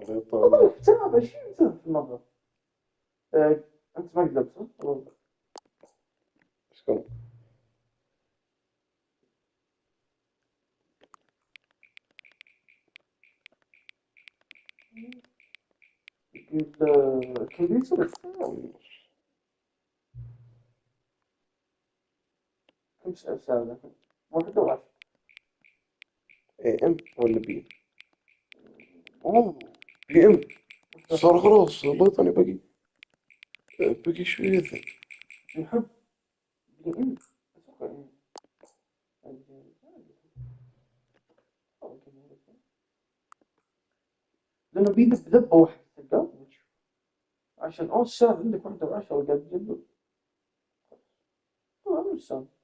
والله متابع شو يصير في المطبخ؟ أنت مقلب صح؟ والله. شكون؟ الكمبيوتر كم ساعة لكن 11. اي ام ولا بي؟ أوه بي ام. صار خلاص بطني باقي شوية ذا. يحب الإم أتوقع إن لأنه بيدب ذبة واحدة تلقاه وتشوف عشان السالفة عندك 11 قاعد تجيب طبعا مش سالفة.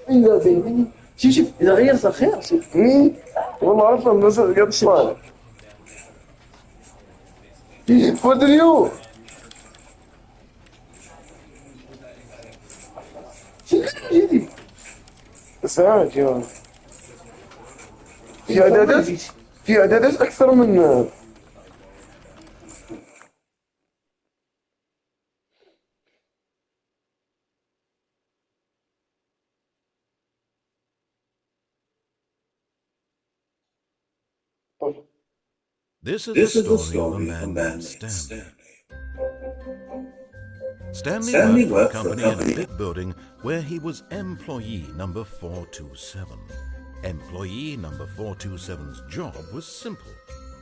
ايوه بيبي شوف شوف اذا غير صار خير شوف. والله اصلا نزل قد صار. فود اليوم. شوف جديد ازعاج يا ولد. في اعدادات في اعدادات اكثر من طفل. This is the story of a man named Stanley. Stanley worked for a company in a big building where he was employee number 427. Employee number 427's job was simple.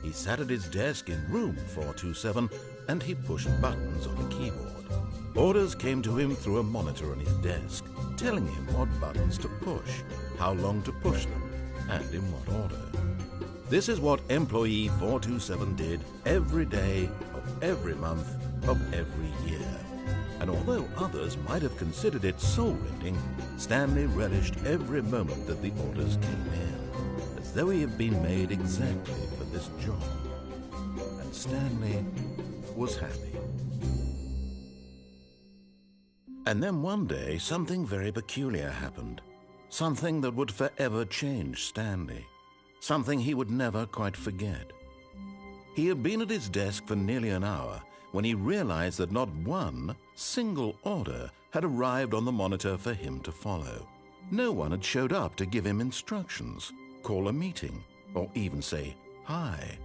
He sat at his desk in room 427 and he pushed buttons on a keyboard. Orders came to him through a monitor on his desk, telling him what buttons to push, how long to push them, and in what order. This is what employee 427 did every day of every month of every year. And although others might have considered it soul-rending, Stanley relished every moment that the orders came in, as though he had been made exactly for this job. And Stanley was happy. And then one day, something very peculiar happened. Something that would forever change Stanley. Something he would never quite forget. He had been at his desk for nearly an hour when he realized that not one single order had arrived on the monitor for him to follow. No one had showed up to give him instructions, call a meeting, or even say hi.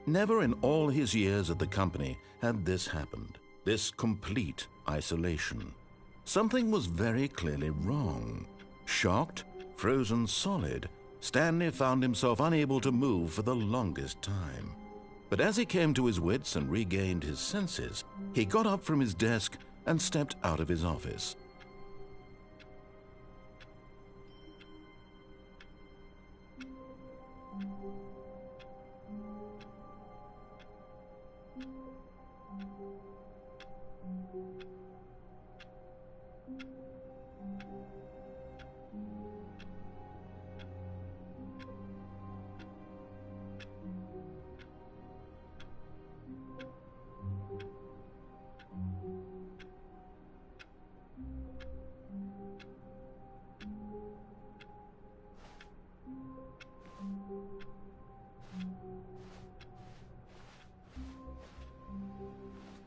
Never in all his years at the company had this happened, this complete isolation. Something was very clearly wrong. Shocked, frozen solid, Stanley found himself unable to move for the longest time. But as he came to his wits and regained his senses, he got up from his desk and stepped out of his office.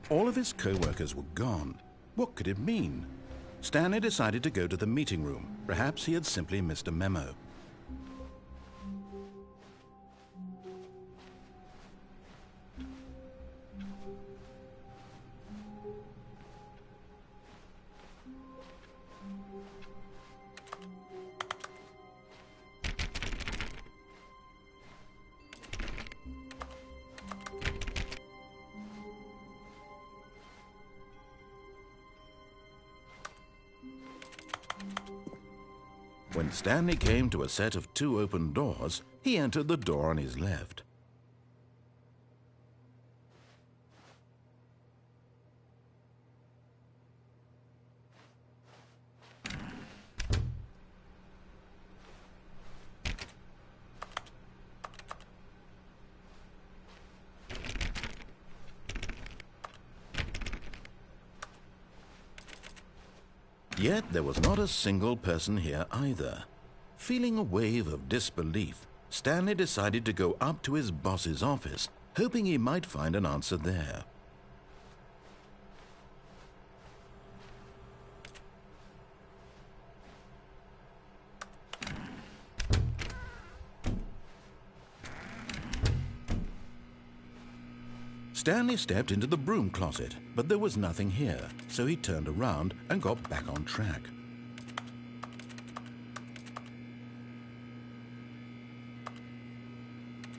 All of his co-workers were gone. What could it mean? Stanley decided to go to the meeting room. Perhaps he had simply missed a memo. When Stanley came to a set of 2 open doors, he entered the door on his left. Yet there was not a single person here either. Feeling a wave of disbelief, Stanley decided to go up to his boss's office, hoping he might find an answer there. Stanley stepped into the broom closet, but there was nothing here, so he turned around and got back on track.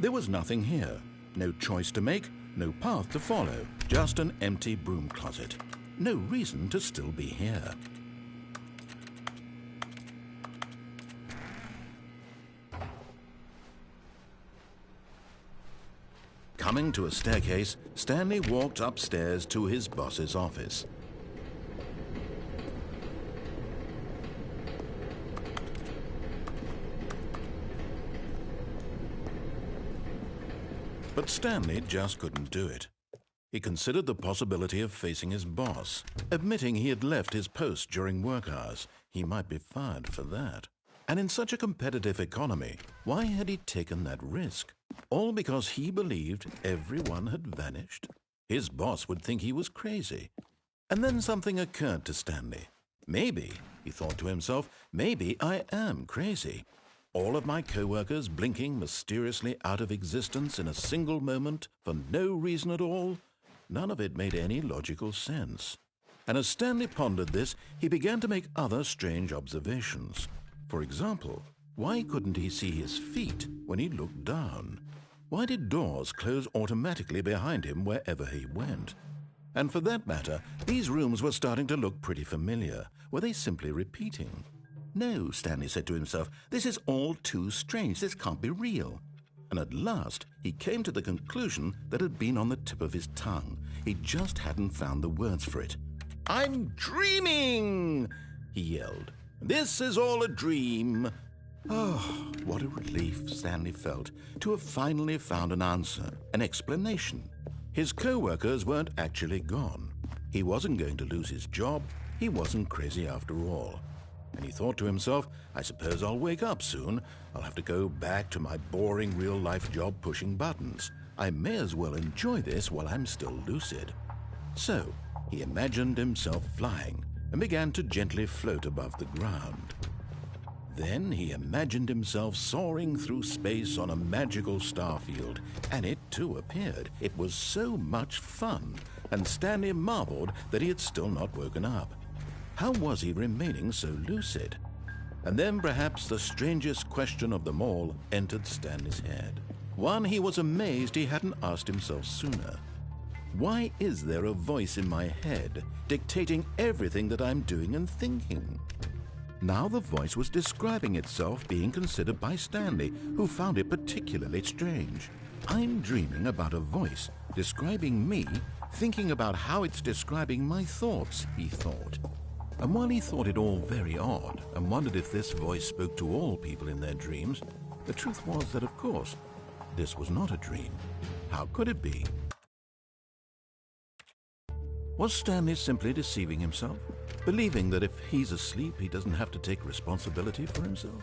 There was nothing here. No choice to make, no path to follow, just an empty broom closet. No reason to still be here. Coming to a staircase, Stanley walked upstairs to his boss's office. But Stanley just couldn't do it. He considered the possibility of facing his boss, admitting he had left his post during work hours. He might be fired for that. And in such a competitive economy, why had he taken that risk? All because he believed everyone had vanished? His boss would think he was crazy. And then something occurred to Stanley. Maybe, he thought to himself, maybe I am crazy. All of my co-workers blinking mysteriously out of existence in a single moment for no reason at all? None of it made any logical sense. And as Stanley pondered this, he began to make other strange observations. For example, why couldn't he see his feet when he looked down? Why did doors close automatically behind him wherever he went? And for that matter, these rooms were starting to look pretty familiar. Were they simply repeating? No, Stanley said to himself, this is all too strange. This can't be real. And at last, he came to the conclusion that had been on the tip of his tongue. He just hadn't found the words for it. "I'm dreaming!" he yelled. "This is all a dream." Oh, what a relief Stanley felt to have finally found an answer, an explanation. His co-workers weren't actually gone. He wasn't going to lose his job. He wasn't crazy after all. And he thought to himself, I suppose I'll wake up soon. I'll have to go back to my boring real-life job pushing buttons. I may as well enjoy this while I'm still lucid. So, he imagined himself flying and began to gently float above the ground. Then he imagined himself soaring through space on a magical starfield, and it too appeared. It was so much fun, and Stanley marveled that he had still not woken up. How was he remaining so lucid? And then perhaps the strangest question of them all entered Stanley's head. One he was amazed he hadn't asked himself sooner. Why is there a voice in my head dictating everything that I'm doing and thinking? Now the voice was describing itself being considered by Stanley, who found it particularly strange. I'm dreaming about a voice describing me, thinking about how it's describing my thoughts, he thought. And while he thought it all very odd and wondered if this voice spoke to all people in their dreams, the truth was that, of course, this was not a dream. How could it be? Was Stanley simply deceiving himself, believing that if he's asleep, he doesn't have to take responsibility for himself?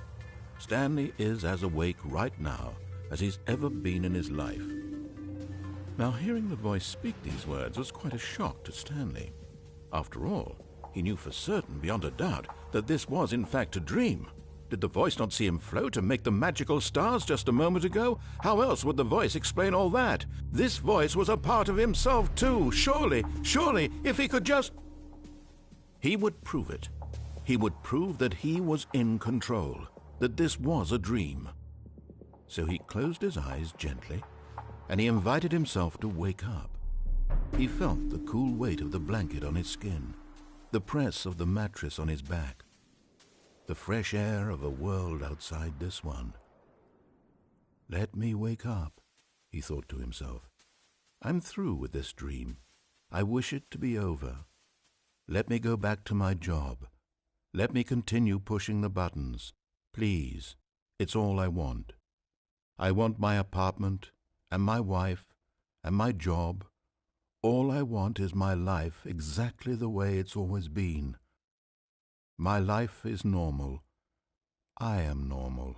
Stanley is as awake right now as he's ever been in his life. Now, hearing the voice speak these words was quite a shock to Stanley. After all, he knew for certain, beyond a doubt, that this was in fact a dream. Did the voice not see him float and make the magical stars just a moment ago? How else would the voice explain all that? This voice was a part of himself too. Surely, if he could just... He would prove it. He would prove that he was in control, that this was a dream. So he closed his eyes gently, and he invited himself to wake up. He felt the cool weight of the blanket on his skin, the press of the mattress on his back, the fresh air of a world outside this one. Let me wake up, he thought to himself. I'm through with this dream. I wish it to be over. Let me go back to my job. Let me continue pushing the buttons. Please, it's all I want. I want my apartment and my wife and my job. All I want is my life exactly the way it's always been. My life is normal. I am normal.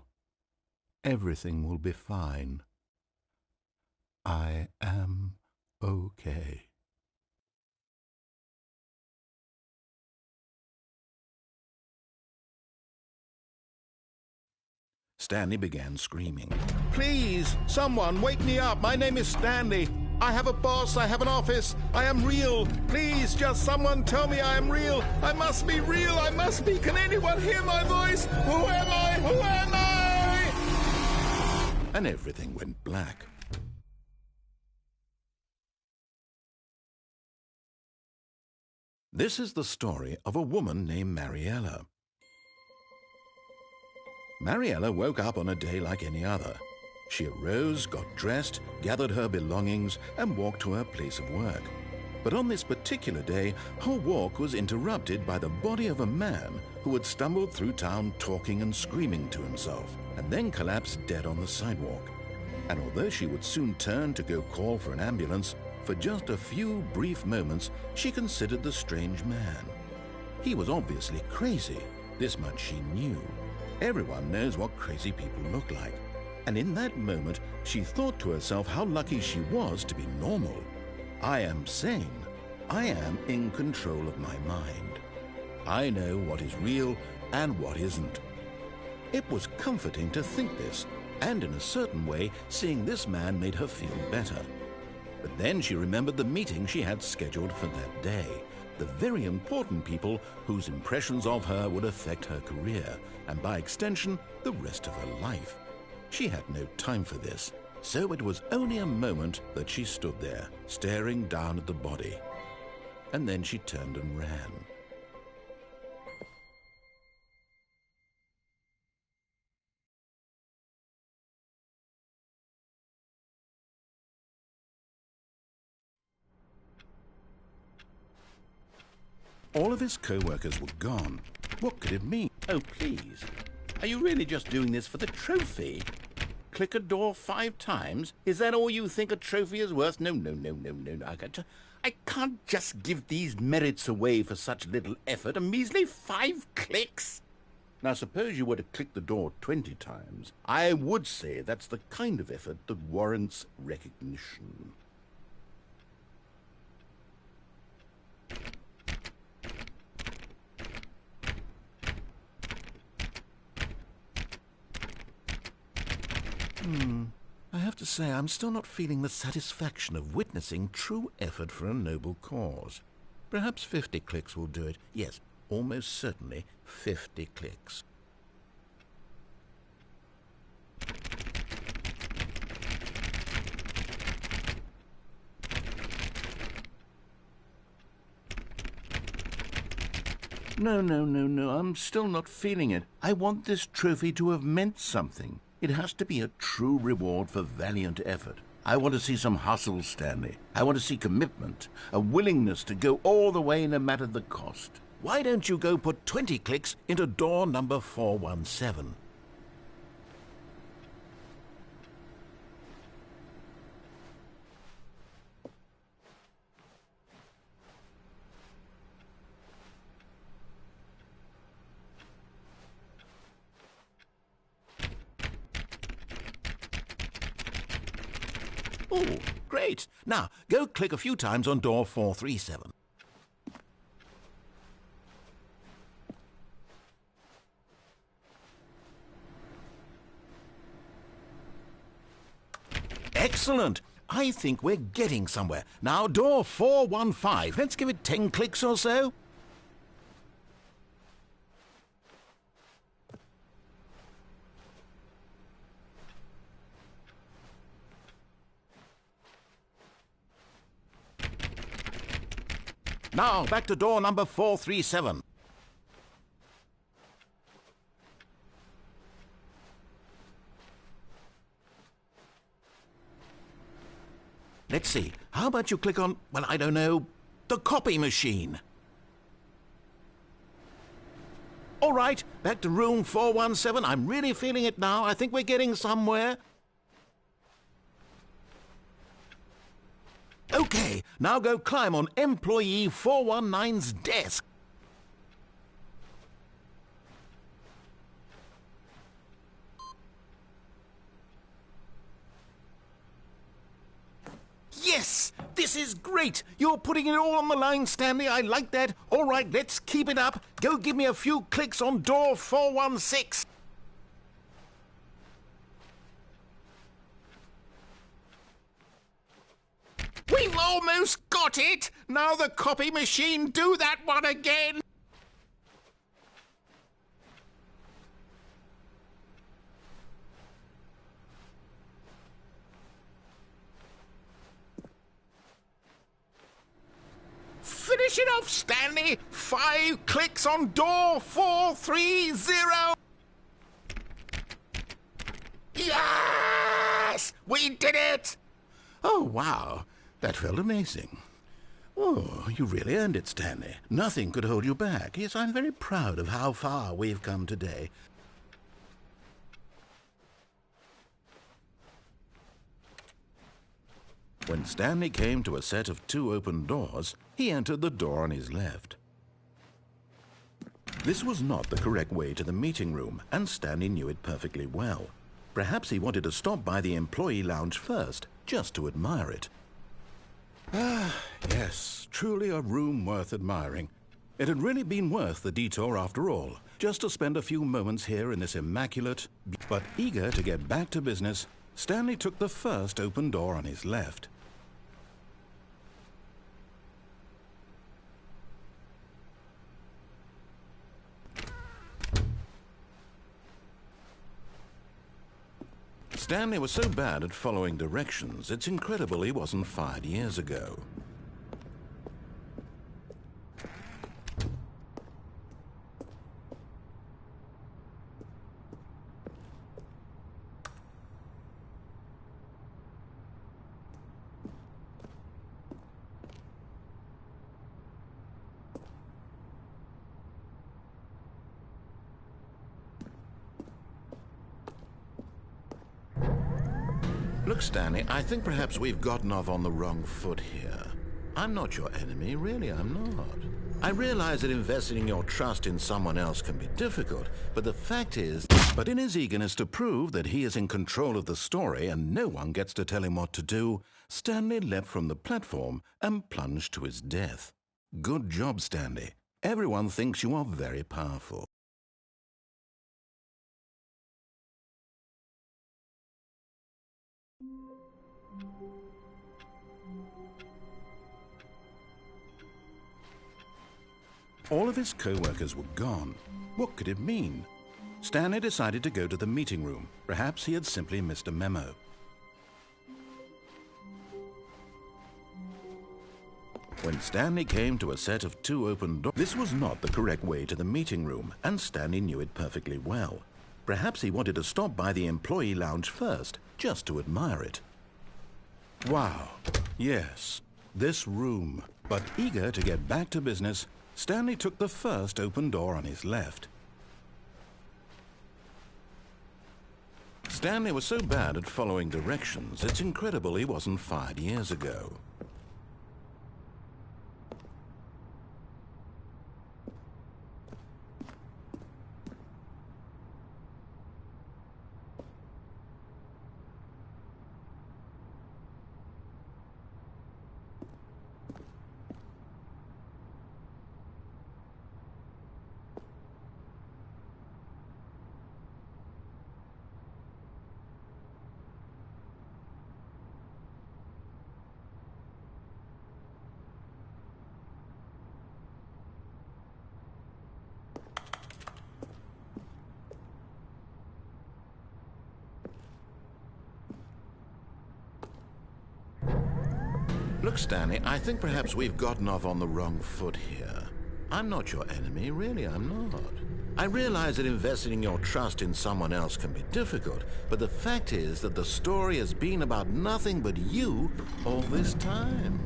Everything will be fine. I am okay. Stanley began screaming. Please, someone, wake me up. My name is Stanley. I have a boss. I have an office. I am real. Please, just someone tell me I am real. I must be real. I must be. Can anyone hear my voice? Who am I? Who am I? And everything went black. This is the story of a woman named Mariella. Mariella woke up on a day like any other. She arose, got dressed, gathered her belongings, and walked to her place of work. But on this particular day, her walk was interrupted by the body of a man who had stumbled through town talking and screaming to himself, and then collapsed dead on the sidewalk. And although she would soon turn to go call for an ambulance, for just a few brief moments she considered the strange man. He was obviously crazy, this much she knew. Everyone knows what crazy people look like. And in that moment, she thought to herself how lucky she was to be normal. I am sane. I am in control of my mind. I know what is real and what isn't. It was comforting to think this, and in a certain way, seeing this man made her feel better. But then she remembered the meeting she had scheduled for that day, the very important people whose impressions of her would affect her career, and by extension, the rest of her life. She had no time for this, so it was only a moment that she stood there, staring down at the body. And then she turned and ran. All of his co-workers were gone. What could it mean? Oh, please. Are you really just doing this for the trophy? Click a door 5 times? Is that all you think a trophy is worth? No. I can't just give these merits away for such little effort. A measly 5 clicks? Now, suppose you were to click the door 20 times. I would say that's the kind of effort that warrants recognition. I have to say, I'm still not feeling the satisfaction of witnessing true effort for a noble cause. Perhaps 50 clicks will do it. Yes, almost certainly 50 clicks. No, I'm still not feeling it. I want this trophy to have meant something. It has to be a true reward for valiant effort. I want to see some hustle, Stanley. I want to see commitment, a willingness to go all the way no matter the cost. Why don't you go put 20 clicks into door number 417? Oh, great. Now, go click a few times on door 437. Excellent. I think we're getting somewhere. Now, door 415. Let's give it 10 clicks or so. Now, back to door number 437. Let's see. How about you click on, well, I don't know, the copy machine? All right, back to room 417. I'm really feeling it now. I think we're getting somewhere. Okay, now go climb on employee 419's desk. This is great. You're putting it all on the line, Stanley. I like that. All right, let's keep it up. Go give me a few clicks on door 416. We've almost got it. Now the copy machine, do that one again. Finish it off, Stanley. 5 clicks on door 430. Yes! We did it! Oh, wow. That felt amazing. Oh, you really earned it, Stanley. Nothing could hold you back. Yes, I'm very proud of how far we've come today. When Stanley came to a set of 2 open doors, he entered the door on his left. This was not the correct way to the meeting room, and Stanley knew it perfectly well. Perhaps he wanted to stop by the employee lounge first, just to admire it. Ah, yes, truly a room worth admiring. It had really been worth the detour after all, just to spend a few moments here in this immaculate... But eager to get back to business, Stanley took the first open door on his left. Stanley was so bad at following directions, it's incredible he wasn't fired years ago. Look, Stanley, I think perhaps we've gotten off on the wrong foot here. I'm not your enemy, really, I'm not. I realize that investing your trust in someone else can be difficult, but the fact is... But in his eagerness to prove that he is in control of the story and no one gets to tell him what to do, Stanley leapt from the platform and plunged to his death. Good job, Stanley. Everyone thinks you are very powerful. All of his co-workers were gone. What could it mean? Stanley decided to go to the meeting room. Perhaps he had simply missed a memo. When Stanley came to a set of 2 open doors, this was not the correct way to the meeting room, and Stanley knew it perfectly well. Perhaps he wanted to stop by the employee lounge first, just to admire it. Wow, yes, this room. But eager to get back to business, Stanley took the first open door on his left. Stanley was so bad at following directions, it's incredible he wasn't fired years ago. Look, Stanley, I think perhaps we've gotten off on the wrong foot here. I'm not your enemy, really, I'm not. I realize that investing your trust in someone else can be difficult, but the fact is that the story has been about nothing but you all this time.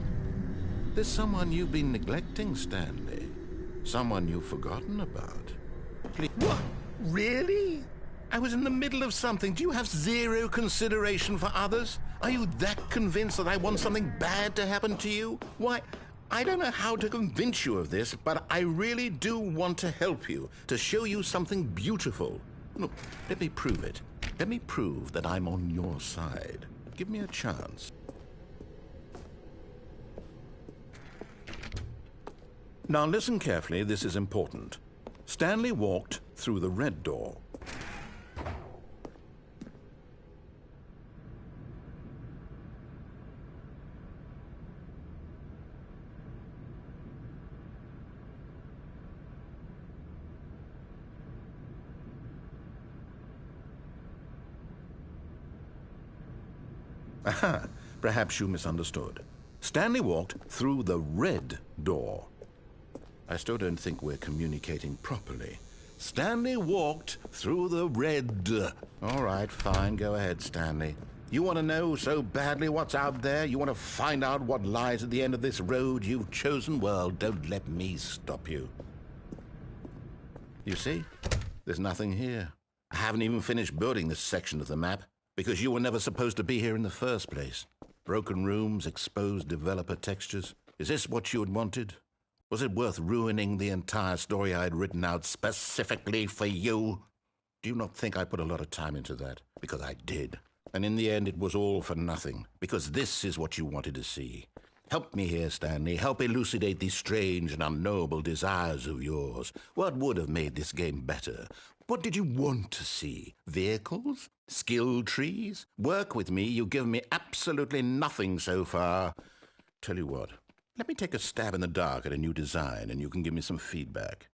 There's someone you've been neglecting, Stanley. Someone you've forgotten about. Please. What? Really? I was in the middle of something. Do you have zero consideration for others? Are you that convinced that I want something bad to happen to you? Why, I don't know how to convince you of this, but I really do want to help you, to show you something beautiful. Look, let me prove it. Let me prove that I'm on your side. Give me a chance. Now listen carefully, this is important. Stanley walked through the red door. Aha, perhaps you misunderstood. Stanley walked through the red door. I still don't think we're communicating properly. Stanley walked through the red... All right, fine, go ahead, Stanley. You want to know so badly what's out there? You want to find out what lies at the end of this road you've chosen? Well, don't let me stop you. You see, there's nothing here. I haven't even finished building this section of the map, because you were never supposed to be here in the first place. Broken rooms, exposed developer textures. Is this what you had wanted? Was it worth ruining the entire story I had written out specifically for you? Do you not think I put a lot of time into that? Because I did. And in the end, it was all for nothing. Because this is what you wanted to see. Help me here, Stanley. Help elucidate these strange and unknowable desires of yours. What would have made this game better? What did you want to see? Vehicles? Skill trees? Work with me. You've given me absolutely nothing so far. Tell you what. Let me take a stab in the dark at a new design, and you can give me some feedback.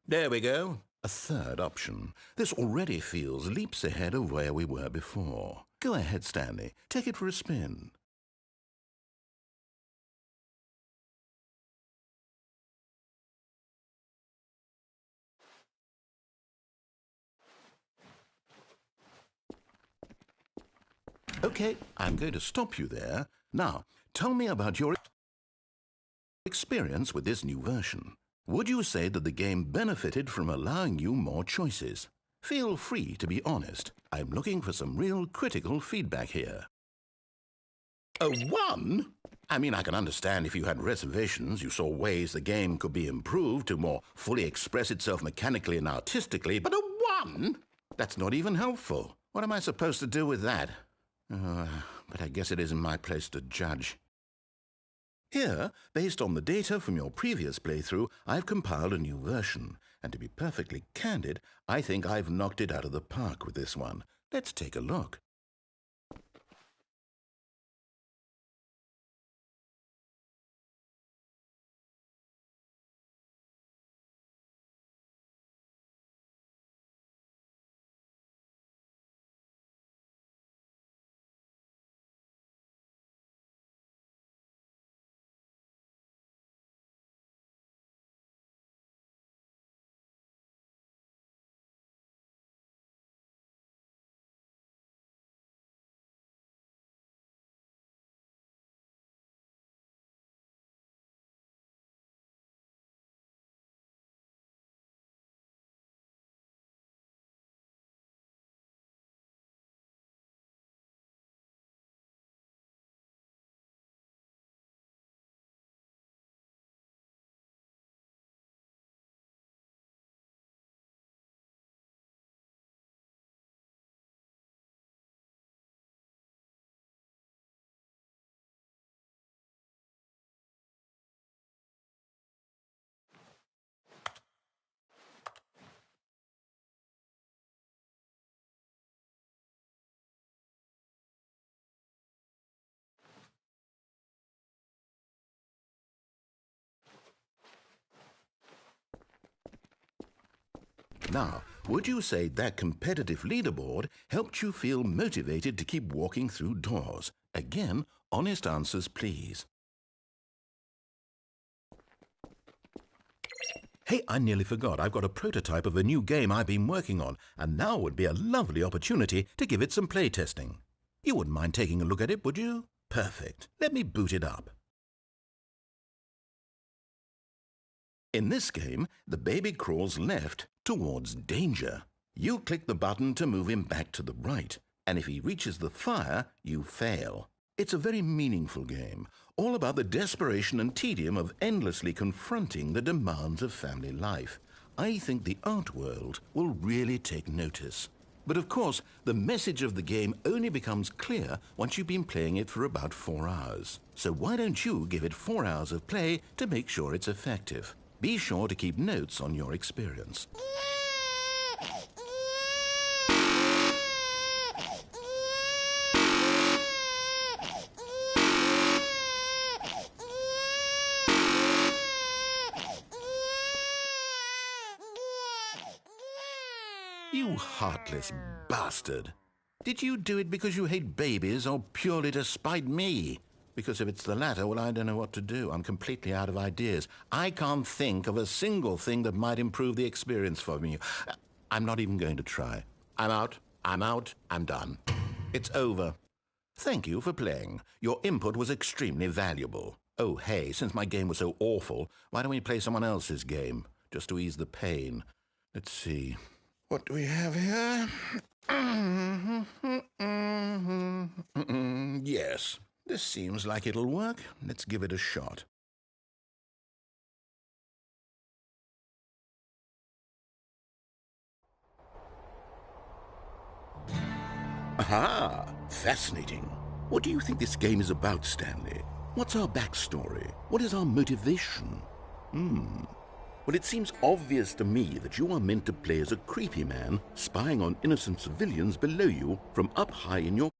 There we go. A third option. This already feels leaps ahead of where we were before. Go ahead, Stanley. Take it for a spin. Okay, I'm going to stop you there. Now, tell me about your experience with this new version. Would you say that the game benefited from allowing you more choices? Feel free to be honest. I'm looking for some real critical feedback here. A 1? I mean, I can understand if you had reservations, you saw ways the game could be improved to more fully express itself mechanically and artistically, but a 1? That's not even helpful. What am I supposed to do with that? But I guess it isn't my place to judge. Here, based on the data from your previous playthrough, I've compiled a new version. And to be perfectly candid, I think I've knocked it out of the park with this one. Let's take a look. Now, would you say that competitive leaderboard helped you feel motivated to keep walking through doors? Again, honest answers, please. Hey, I nearly forgot. I've got a prototype of a new game I've been working on, and now would be a lovely opportunity to give it some playtesting. You wouldn't mind taking a look at it, would you? Perfect. Let me boot it up. In this game, the baby crawls left towards danger. You click the button to move him back to the right, and if he reaches the fire, you fail. It's a very meaningful game, all about the desperation and tedium of endlessly confronting the demands of family life. I think the art world will really take notice. But of course, the message of the game only becomes clear once you've been playing it for about 4 hours. So why don't you give it 4 hours of play to make sure it's effective? Be sure to keep notes on your experience. You heartless bastard. Did you do it because you hate babies or purely to spite me? Because if it's the latter, well, I don't know what to do. I'm completely out of ideas. I can't think of a single thing that might improve the experience for me. I'm not even going to try. I'm out. I'm done. It's over. Thank you for playing. Your input was extremely valuable. Oh, hey, since my game was so awful, why don't we play someone else's game, just to ease the pain? Let's see. What do we have here? Yes, this seems like it'll work. Let's give it a shot. Aha! Fascinating. What do you think this game is about, Stanley? What's our backstory? What is our motivation? Well, it seems obvious to me that you are meant to play as a creepy man spying on innocent civilians below you from up high in your